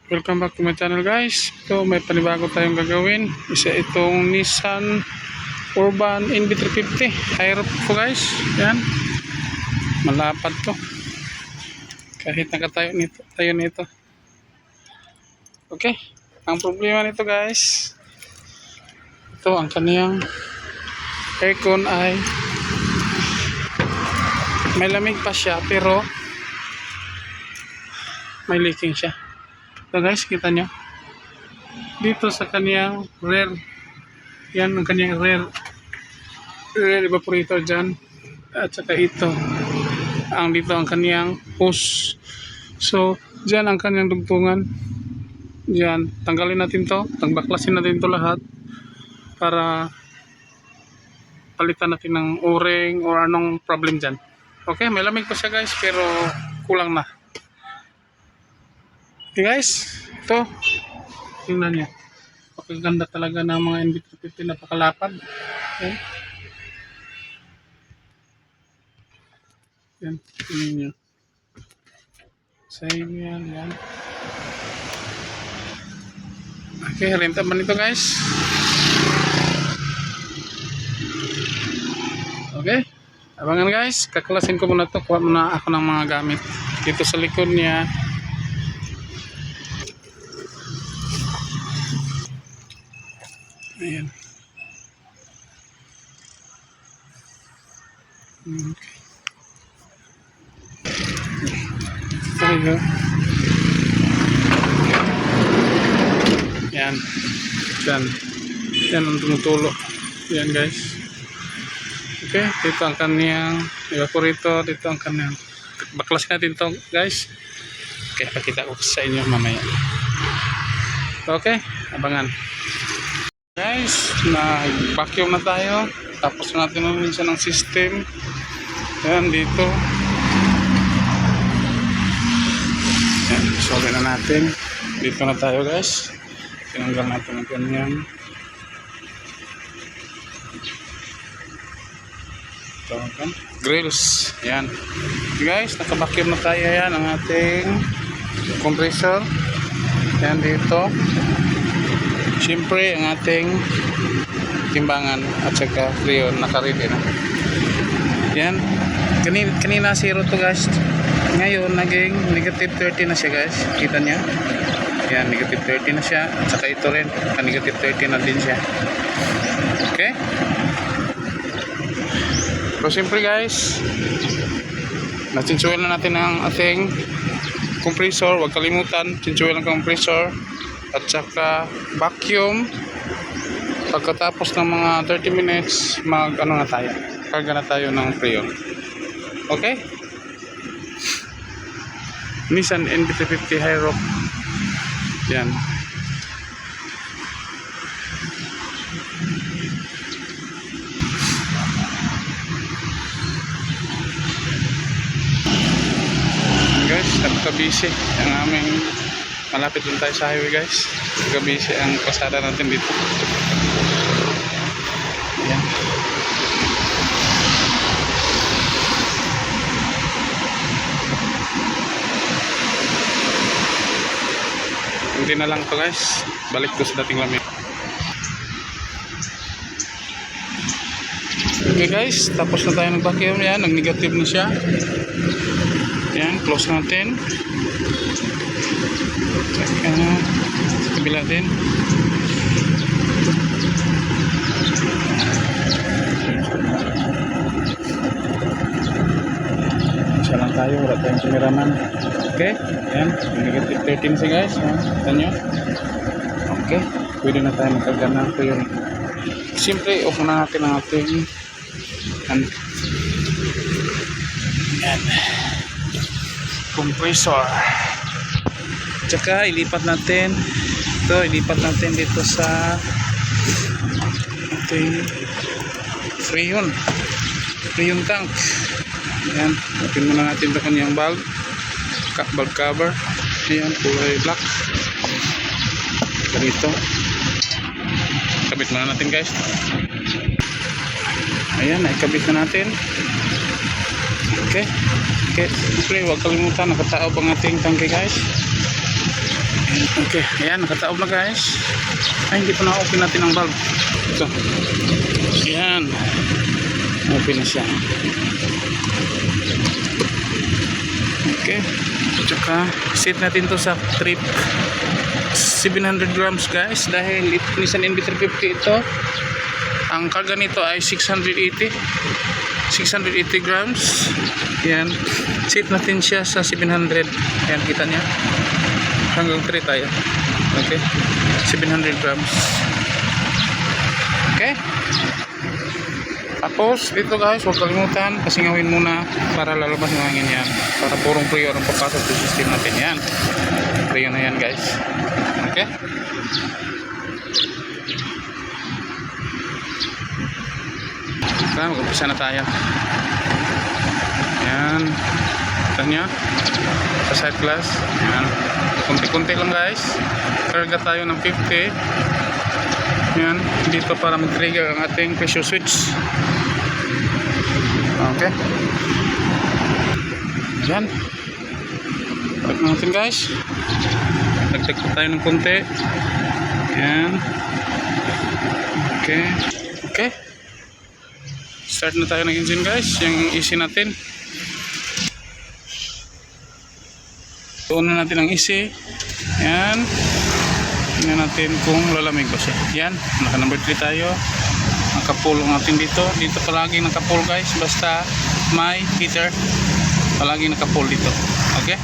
Welcome back to my channel guys. Ito may panibago tayong gagawin. Isa itong Nissan Urban NV350 Aerox po guys. Yan. Malapad to. Kahit tayo nito. Okay. Ang problema nito guys, ito ang kaniyang aircon ay may lamig pa siya pero may leaking siya. So guys, kita nyo dito sa kaniyang rear, yan ang kaniyang rear evaporator dyan, at saka ito dito ang kaniyang hose. So dyan ang kaniyang dugtungan, dyan tanggalin natin to, baklasin natin to lahat para palitan natin ng o-ring or anong problem dyan. Okay, may lamig pa siya guys pero kulang na. Okay guys, ito tingnan nyo, pakaganda talaga ng mga NV350, napakalapad. Yan, yan, tingnan nyo side yan, yan. Okay, renta man ito guys. Okay, abangan guys, kaklasin ko muna to, kuha muna ako ng mga gamit dito sa likod niya. Ayan. Okay. Tayo. Yan. Yan. Yan ang tumutulo. Yan guys. Okay. Dito ang kaniyang evaporator. Dito ang kaniyang. Baklas natin to guys. Okay. Pakita ko sa inyo mamaya. Okay. Abangan. Guys, na-vacuum na tayo. Tapos natin namin siya ng system. Yan, dito. Yan, solve na natin. Dito na tayo guys. Tinanggal natin ang ganyan. Ito, okay. Grills. Yan. Guys, naka-vacuum na tayo. Yan, ang ating compressor. Yan, dito. Siyempre ang ating timbangan at saka freon naka-ready na. Yan. Kanina 0 to guys. Ngayon naging negative 30 na siya guys. Kita niya. Yan, negative 30 na siya. At saka ito rin, negative 30 na din siya. Okay? So siyempre guys, na-chinsuel na natin ang ating compressor. Huwag kalimutan, chinsuel ang compressor. At saka vacuum. Pagkatapos ng mga 30 minutes karga na tayo ng freon. Okay, Nissan NV350 Aerox. Yan. Guys, napaka-busy ang aming, malapit lang tayo sa highway guys. Napaka-busy ang pasada natin dito. Yan. Hindi na lang to guys. Balik ko sa dating lamig. Okay guys, tapos na tayo ng vacuum. Yan, nag-negative na siya. Yan, close natin. Saka sa kabila din. Isa lang tayo, wala tayong cameraman. Okay, yan, negative 13 siya guys. Kita nyo. Okay, pwede na tayo magkagana ko yun. Siyempre, off na natin ang ating yan, compressor. Tsaka ilipat natin dito sa ating freon tank. Ayan, open muna natin ito kanyang bulb cover. Ayan, kulay black. Ganito. Kabit muna natin guys. Ayan, naikabit na natin. Okay. Okay, huwag kalimutan, nakataob ang ating tangke guys. Okay, ayan, nakataob na guys. Ay, hindi pa na-open natin ang valve. Ito. Ayan. Open na siya. Okay. Tsaka, set natin to sa trip 700 grams guys. Dahil Nissan NV350 ito. Ang karga nito ay 680 grams. Ayan. Set natin siya sa 700. Ayan, kita niya. Hanggang 3 tayo. Okay. 700 grams. Okay. Tapos dito guys, huwag kalimutan kasingawin muna para lalabas yung hangin yan. Para purong preo ang papasok sa system natin yan. Preo na yan guys. Okay. Mag-umpisa na tayo. Yan. Ito nyo. Sa side glass. Yan. Kunti-kunti lang guys. Karga tayo ng 50. Yan. Dito para mag-trigger ang ating pressure switch. Okay. Yan. Balik natin guys. Dagdag pa tayo ng kunti. Yan. Okay. Okay. Start na tayo ng engine guys. Yung AC natin. Doon na natin ang AC. Yan. Tingnan natin kung lalamig ba siya. Yan. Naka number 3 tayo. Naka-pull ang atin dito. Dito palagi naka-pull guys. Basta may heater. Palagi naka-pull dito. Okay.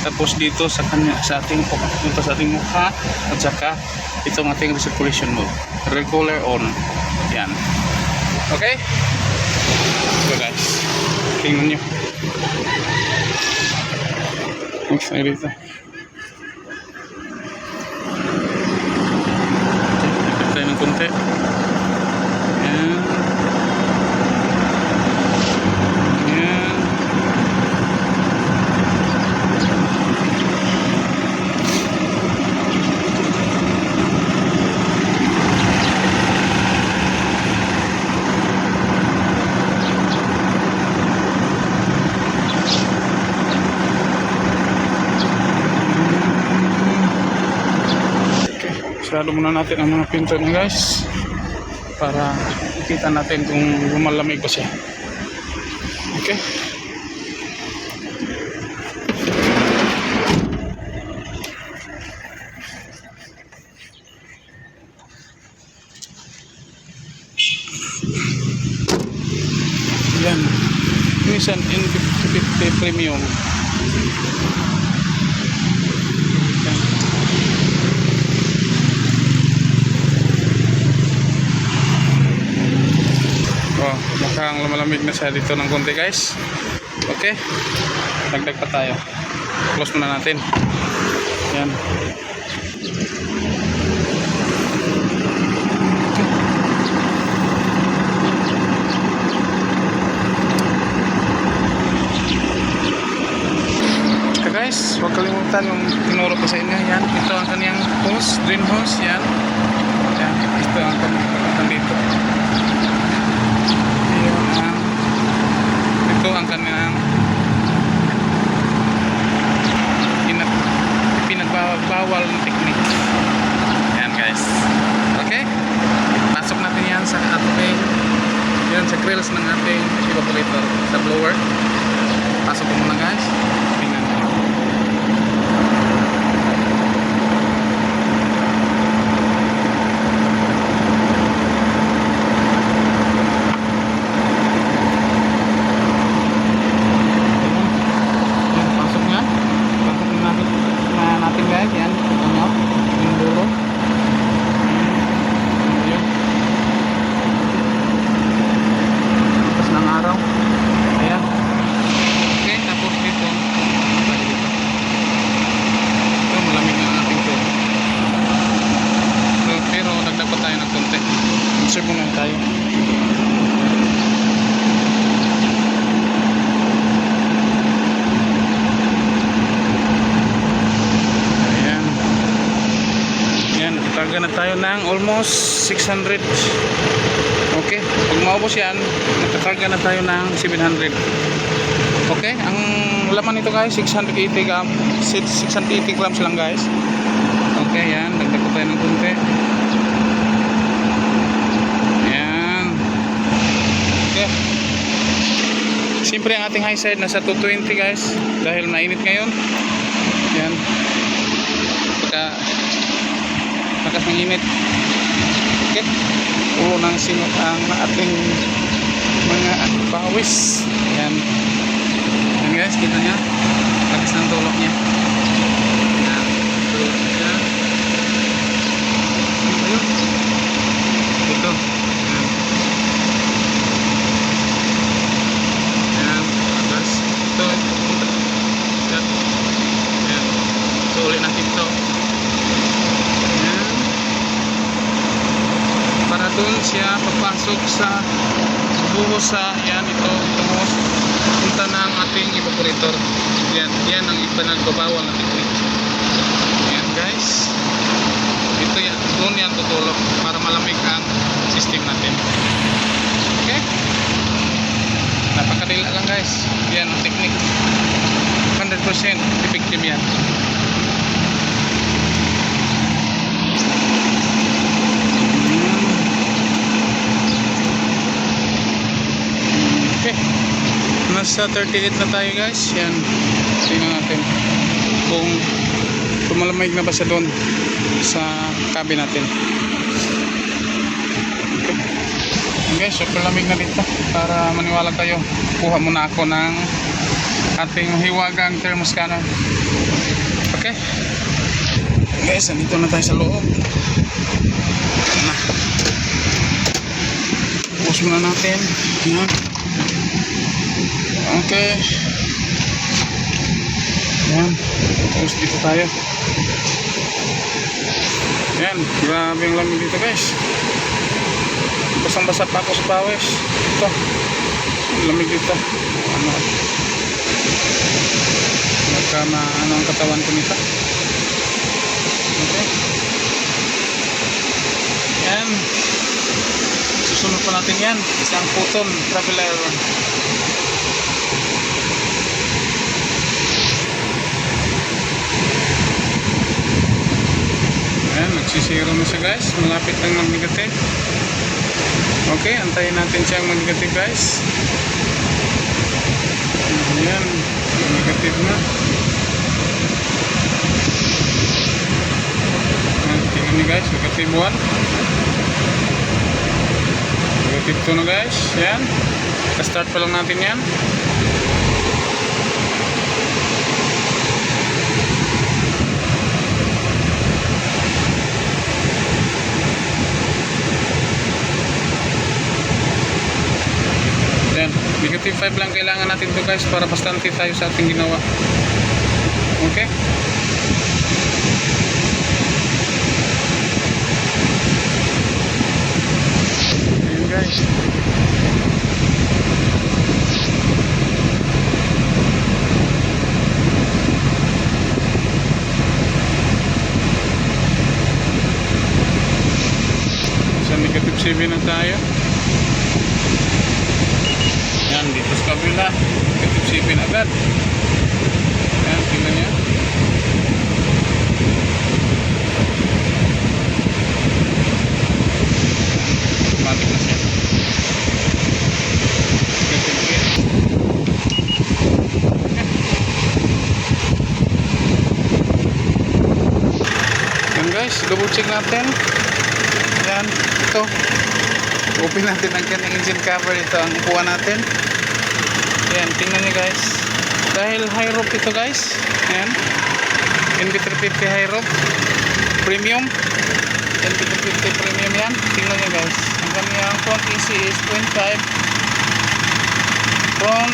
Tapos dito sa kanya, sa ating mukha. At saka itong ating recirculation mode. Regular on. Yan. Okay. So guys. Tingnan nyo. Next tayo dito. Tayo ng konti. Yan. Yan. Sarado muna natin ang mga pinto niya guys para makita natin kung lumalamig ba siya. Okay. Yan. Nissan NV350 Premium. Oh, mukhang lumalamig na siya dito ng konti guys. Okay. Dagdag pa tayo. Close muna natin. Yan. Okay guys, huwag kalimutan yung tinuro ko sa inyo. Yan. Ito ang kanyang hose, drain hose. Yan. Yan. Ito ang kanyang dito. Ito ang kanyang pinagbawal na technique. Yan guys. Okay. Pasok natin yan sa ating sa grills ng ating evaporator sa blower. Pasok ko muna guys. Tingnan nyo. Observe muna tayo. Ayan. Ayan, karga na tayo ng almost 600. Okay, pag maubos yan, nakakarga na tayo ng 700. Okay, ang laman nito guys, 680 grams lang guys. Siyempre ang ating high side nasa 220 guys. Dahil mainit ngayon. Yan. Pagka lakas ng init. Okay. Ulo ng sinot ang ating mga pawis. Yan. Yan guys, kita nyo. Lakas ng tulok niya. Yan. Tulok niya. Ayun. Ito. Yan. Yan. Agas. Ito. Yan. Yan. So ulit natin ito. Yan. Para doon siya papasok sa buhos sa yan ito. Tumos. Punta na ang ating evaporator. Yan. Yan ang ipanagbabawal na technique. Yan guys. Ito yan. Doon yan tutulog para malamig ang system natin. Okay? Napakadila lang guys. Yan ang technique. 100% effective yan. Okay. Nasa 38 na tayo guys. Yan. Tingnan natin kung malamig na ba siya doon sa cabin natin. Okay. Guys, super lamig na dito. Para maniwala kayo, kuha muna ako ng ating hiwagang thermoscanner. Okay. Guys, nandito na tayo sa loob. Na. Push muna natin. Yan. Okay. Yan. Tapos dito tayo. Yan. Grabe ang lamig dito guys. Basang-basa pa ako sa pawis. Ito. Lamig dito. Ano. Ano ang katawan ko nito. Okay. Yan. Susunod pa natin yan. Isang Photon Traveler. Ayan, nagsisiro na siya guys. Malapit lang mag-negative. Okay, antayin natin siyang mag-negative guys. Ayan, negative na. Ayan, tingnan niyo guys, negative 1. Negative 2 na guys. Ayan, start pa lang natin yan. Negative 5 lang kailangan natin to guys para bastante tayo sa ating ginawa. Okay? Ayan guys. Sa negative 7 na tayo. Yan, dito sa kabila negative 7 agad. Yan, tingnan nyo. Automatic na siya. Negative 8. Yan guys, double check natin. Yan, ito. Open natin ang kanyang engine cover. Ito ang upuan natin. Ayan, tingnan nyo guys. Dahil high rope ito guys. Ayan. NB350 high rope. Premium. NB350 premium yan. Tingnan nyo guys. Ang kanyang front AC is 0.5. Front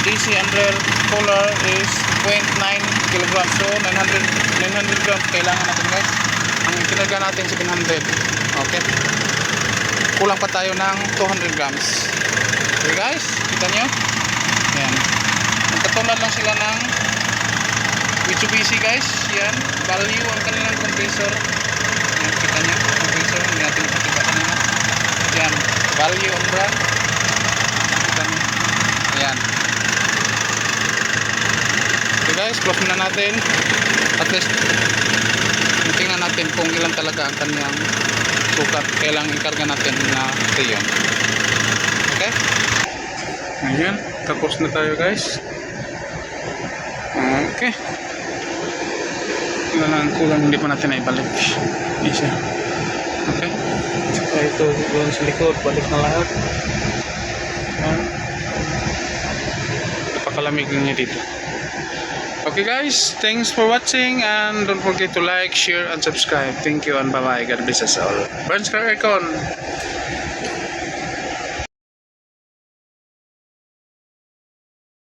AC under collar is 0.9 kg. So 900 grams kailangan natin guys. Ang kinarga natin 700. Okay. Kulang pa tayo ng 200 grams. Okay guys, kita nyo. Yan. Magkatulad lang sila ng Mitsubishi guys. Yan. Value ang kanilang compressor. Yan, kita nyo. Compressor. Hindi natin ipatiba kanina. Yan. Value ang brand. Kita nyo. Yan. Okay guys, close na natin. At least, tingnan natin kung ilan talaga ang kanyang sukat. Kailangan ikarga natin na 3 yun. Okay? Ayan. Tapos na tayo guys. Okay. Wala lang kulang, hindi pa natin naibalik. Isa. Okay. So ito doon sa likod, balik na lahat. Ayan. Napakalamig niya dito. Okay guys, thanks for watching and don't forget to like, share and subscribe. Thank you and bye bye. God bless us all. Burns Car Aircon.